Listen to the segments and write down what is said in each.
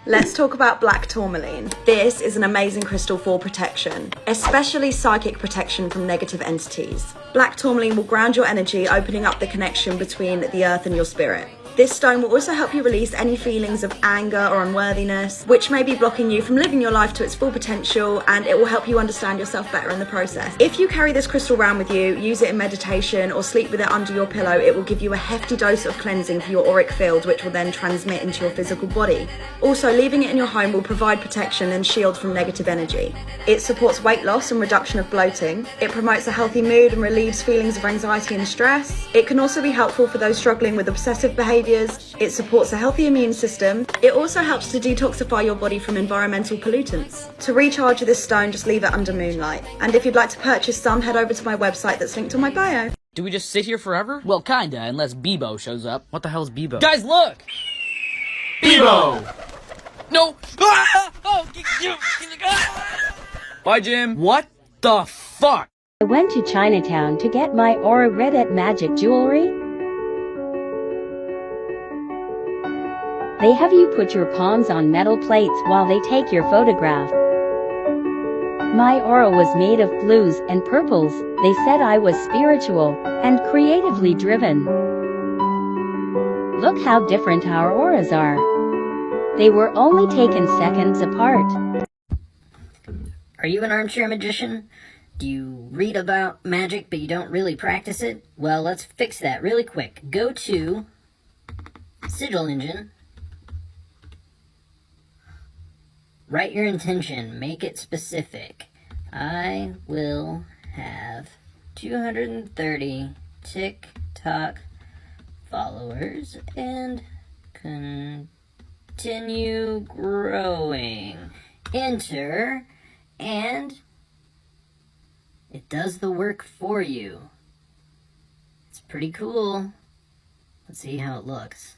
Let's talk about black tourmaline. This is an amazing crystal for protection, especially psychic protection from negative entities. Black tourmaline will ground your energy, opening up the connection between the earth and your spirit. This stone will also help you release any feelings of anger or unworthiness, which may be blocking you from living your life to its full potential, and it will help you understand yourself better in the process. If you carry this crystal around with you, use it in meditation, or sleep with it under your pillow, it will give you a hefty dose of cleansing for your auric field, which will then transmit into your physical body. Also, leaving it in your home will provide protection and shield from negative energy. It supports weight loss and reduction of bloating. It promotes a healthy mood and relieves feelings of anxiety and stress. It can also be helpful for those struggling with obsessive behavior. It supports a healthy immune system. It also helps to detoxify your body from environmental pollutants. To recharge this stone, just leave it under moonlight. And if you'd like to purchase some, head over to my website that's linked on my bio. Do we just sit here forever? Well, kinda, unless Bebo shows up. What the hell's Bebo? Guys, look! Bebo! No! Ah! Oh! Bye, Jim. What the fuck? I went to Chinatown to get my aura read at Magic Jewelry. They have you put your palms on metal plates while they take your photograph. My aura was made of blues and purples. They said I was spiritual and creatively driven. Look how different our auras are. They were only taken seconds apart. Are you an armchair magician? Do you read about magic but you don't really practice it? Well, let's fix that really quick. Go to Sigil Engine. Write your intention. Make it specific. I will have 230 TikTok followers and continue growing. Enter, and it does the work for you. It's pretty cool. Let's see how it looks.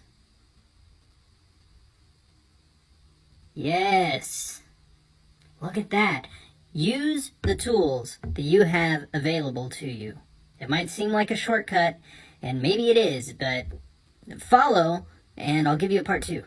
Yes! Look at that. Use the tools that you have available to you. It might seem like a shortcut, and maybe it is, but follow, and I'll give you a part 2.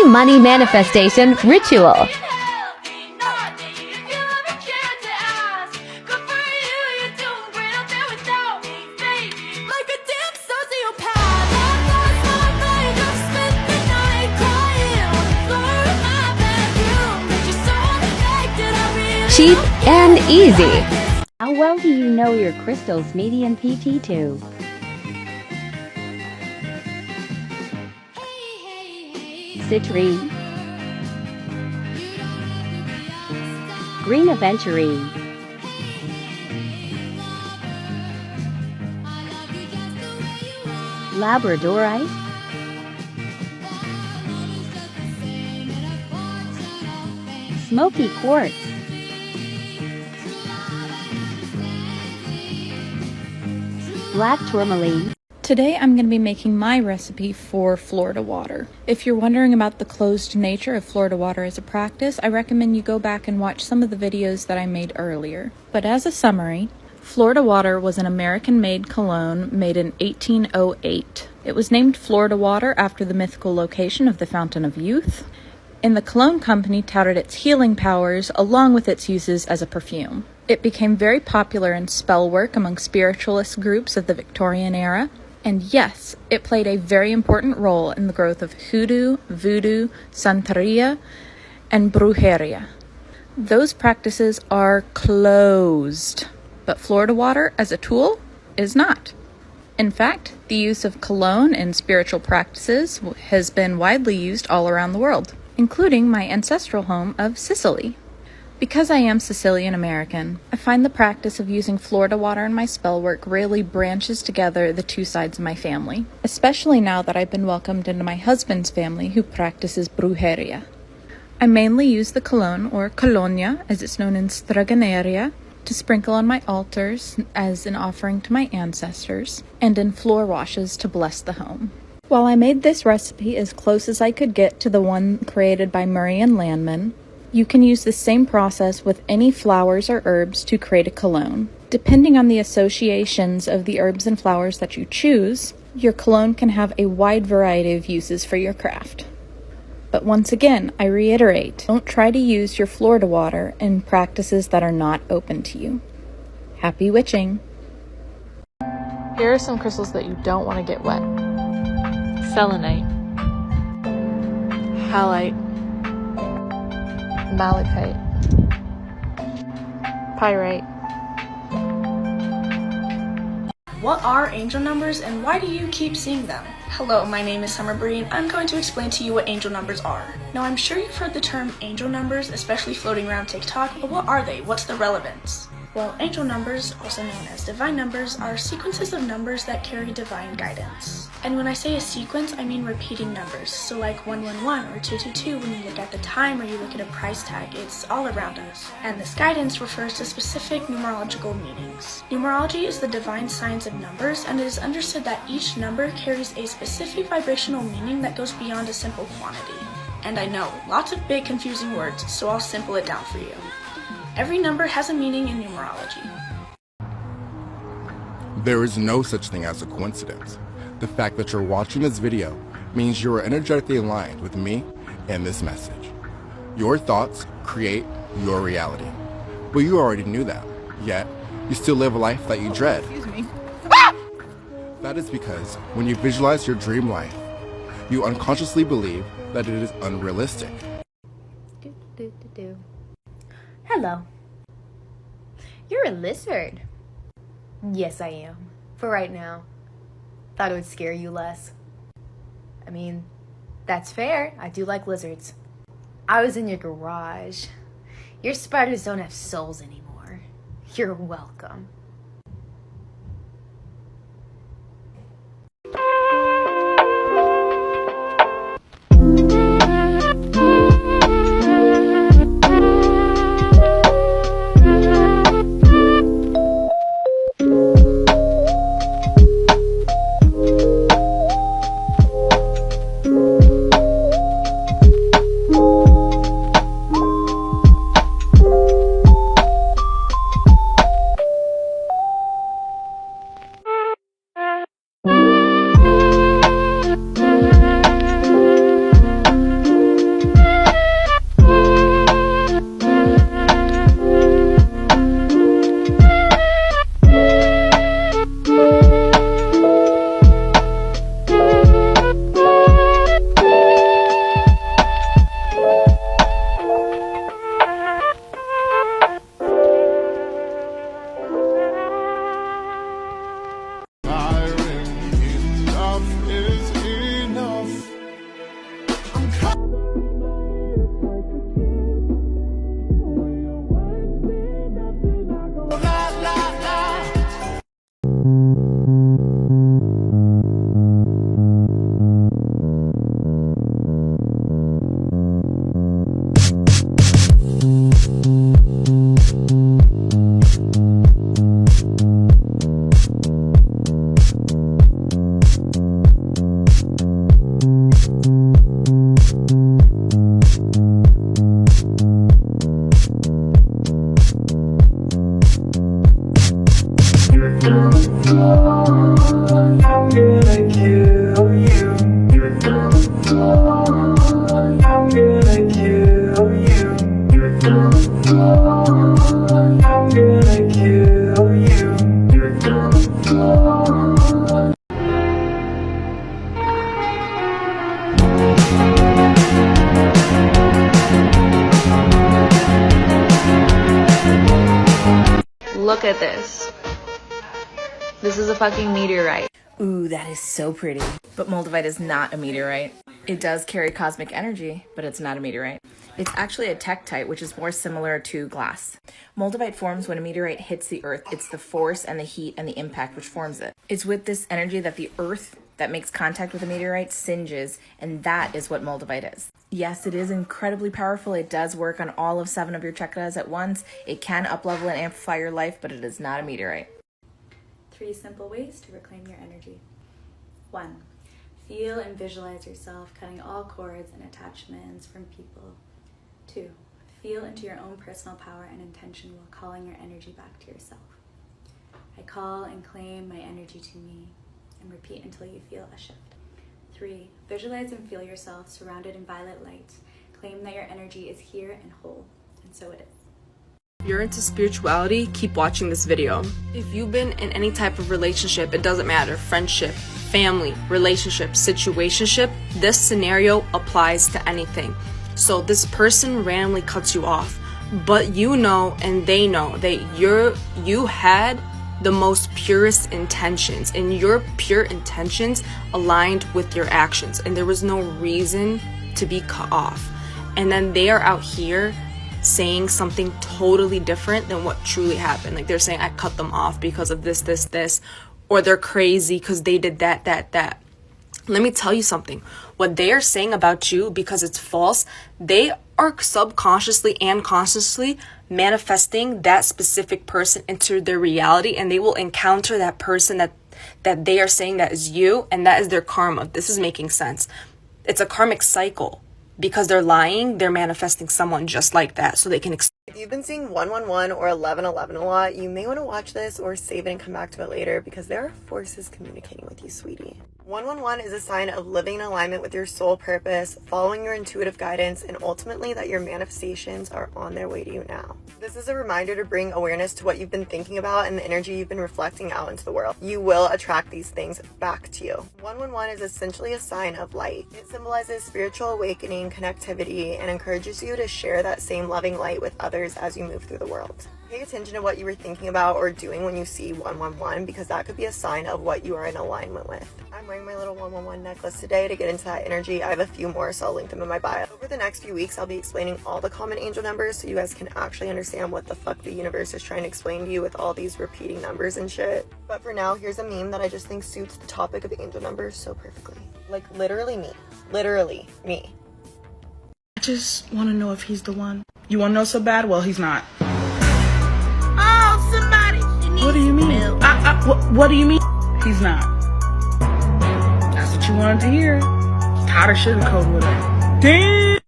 Money manifestation ritual. Cheap and easy. How well do you know your crystal's median PT2? Citrine, green aventurine, labradorite, smoky quartz, black tourmaline. Today I'm going to be making my recipe for Florida water. If you're wondering about the closed nature of Florida water as a practice, I recommend you go back and watch some of the videos that I made earlier. But as a summary, Florida water was an American-made cologne made in 1808. It was named Florida water after the mythical location of the Fountain of Youth. and the cologne company touted its healing powers along with its uses as a perfume. It became very popular in spell work among spiritualist groups of the Victorian era, and yes, it played a very important role in the growth of hoodoo, voodoo, santeria, and brujeria. Those practices are closed, but Florida water as a tool is not. In fact, the use of cologne in spiritual practices has been widely used all around the world, including my ancestral home of Sicily. Because I am Sicilian American, I find the practice of using Florida water in my spell work really branches together the two sides of my family, especially now that I've been welcomed into my husband's family who practices brujeria. I mainly use the cologne, or colonia, as it's known in Stregoneria, to sprinkle on my altars as an offering to my ancestors, and in floor washes to bless the home. While I made this recipe as close as I could get to the one created by Murray and Landman, you can use the same process with any flowers or herbs to create a cologne. Depending on the associations of the herbs and flowers that you choose, your cologne can have a wide variety of uses for your craft. But once again, I reiterate, don't try to use your Florida water in practices that are not open to you. Happy witching! Here are some crystals that you don't want to get wet. Selenite, halite, malachite, pyrite. What are angel numbers and why do you keep seeing them? Hello, my name is Summer Bree and I'm going to explain to you what angel numbers are. Now I'm sure you've heard the term angel numbers, especially floating around TikTok, but what are they? What's the relevance? Well, angel numbers, also known as divine numbers, are sequences of numbers that carry divine guidance. And when I say a sequence, I mean repeating numbers. So like 111 or 222, when you look at the time or you look at a price tag, it's all around us. And this guidance refers to specific numerological meanings. Numerology is the divine science of numbers, and it is understood that each number carries a specific vibrational meaning that goes beyond a simple quantity. And I know, lots of big confusing words, so I'll simple it down for you. Every number has a meaning in numerology. There is no such thing as a coincidence. The fact that you're watching this video means you are energetically aligned with me and this message. Your thoughts create your reality. But you already knew that, yet you still live a life that you dread. Excuse me. That is because when you visualize your dream life, you unconsciously believe that it is unrealistic. Hello. You're a lizard. Yes, I am. For right now. Thought it would scare you less. I mean, that's fair. I do like lizards. I was in your garage. Your spiders don't have souls anymore. You're welcome. Look at this. This is a fucking meteorite. Ooh, that is so pretty. But moldavite is not a meteorite. It does carry cosmic energy, but it's not a meteorite. It's actually a tektite, which is more similar to glass. Moldavite forms when a meteorite hits the earth. It's the force and the heat and the impact which forms it. It's with this energy that the earth that makes contact with a meteorite singes, and that is what moldavite is. Yes, it is incredibly powerful. It does work on all of 7 of your chakras at once. It can up-level and amplify your life, but it is not a meteorite. 3 simple ways to reclaim your energy. 1. Feel and visualize yourself cutting all cords and attachments from people. 2. Feel into your own personal power and intention while calling your energy back to yourself. I call and claim my energy to me, and repeat until you feel a shift. 3. Visualize and feel yourself surrounded in violet light. Claim that your energy is here and whole, and so it is. If you're into spirituality, keep watching this video. If you've been in any type of relationship, it doesn't matter, friendship, family, relationship, situationship, this scenario applies to anything. So this person randomly cuts you off, but you know and they know that you had the most purest intentions, and your pure intentions aligned with your actions, and there was no reason to be cut off. And then they are out here saying something totally different than what truly happened. Like they're saying, I cut them off because of this, or they're crazy because they did that. Let me tell you something. What they are saying about you, because it's false, they are subconsciously and consciously manifesting that specific person into their reality, and they will encounter that person that they are saying that is you, and that is their karma. This is making sense. It's a karmic cycle. Because they're lying, they're manifesting someone just like that so they can If you've been seeing 111 or 1111 a lot, you may want to watch this or save it and come back to it later, because there are forces communicating with you, sweetie. 111 is a sign of living in alignment with your soul purpose, following your intuitive guidance, and ultimately that your manifestations are on their way to you now. This is a reminder to bring awareness to what you've been thinking about and the energy you've been reflecting out into the world. You will attract these things back to you. 111 is essentially a sign of light. It symbolizes spiritual awakening, connectivity, and encourages you to share that same loving light with others as you move through the world. Pay attention to what you were thinking about or doing when you see 111, because that could be a sign of what you are in alignment with. I'm wearing my little 111 necklace today to get into that energy. I have a few more, so I'll link them in my bio. Over the next few weeks, I'll be explaining all the common angel numbers so you guys can actually understand what the fuck the universe is trying to explain to you with all these repeating numbers and shit. But for now, here's a meme that I just think suits the topic of angel numbers so perfectly. Like, literally me. Literally me. I just want to know if he's the one. You want to know so bad? Well, he's not. Oh, somebody. What do you mean? What do you mean? He's not. That's what you wanted to hear. Tired of sugarcoat with it. Damn.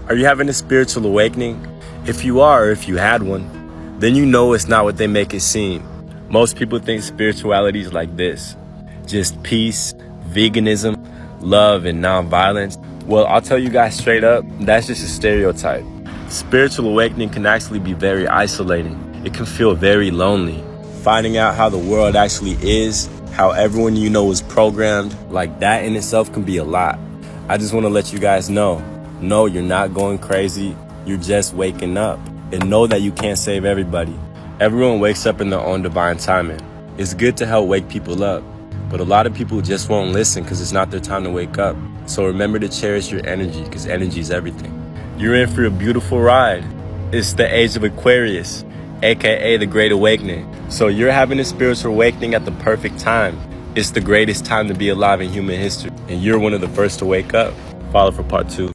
Are you having a spiritual awakening? If you are, or if you had one, then you know it's not what they make it seem. Most people think spirituality is like this. Just peace, veganism, love, and non-violence. Well, I'll tell you guys straight up, that's just a stereotype. Spiritual awakening can actually be very isolating. It can feel very lonely. Finding out how the world actually is, how everyone you know is programmed, like that in itself can be a lot. I just want to let you guys know, no, you're not going crazy. You're just waking up. And know that you can't save everybody. Everyone wakes up in their own divine timing. It's good to help wake people up, but a lot of people just won't listen because it's not their time to wake up. So remember to cherish your energy, because energy is everything. You're in for a beautiful ride. It's the age of Aquarius, aka the Great Awakening. So you're having a spiritual awakening at the perfect time. It's the greatest time to be alive in human history, and you're one of the first to wake up. Follow for part 2.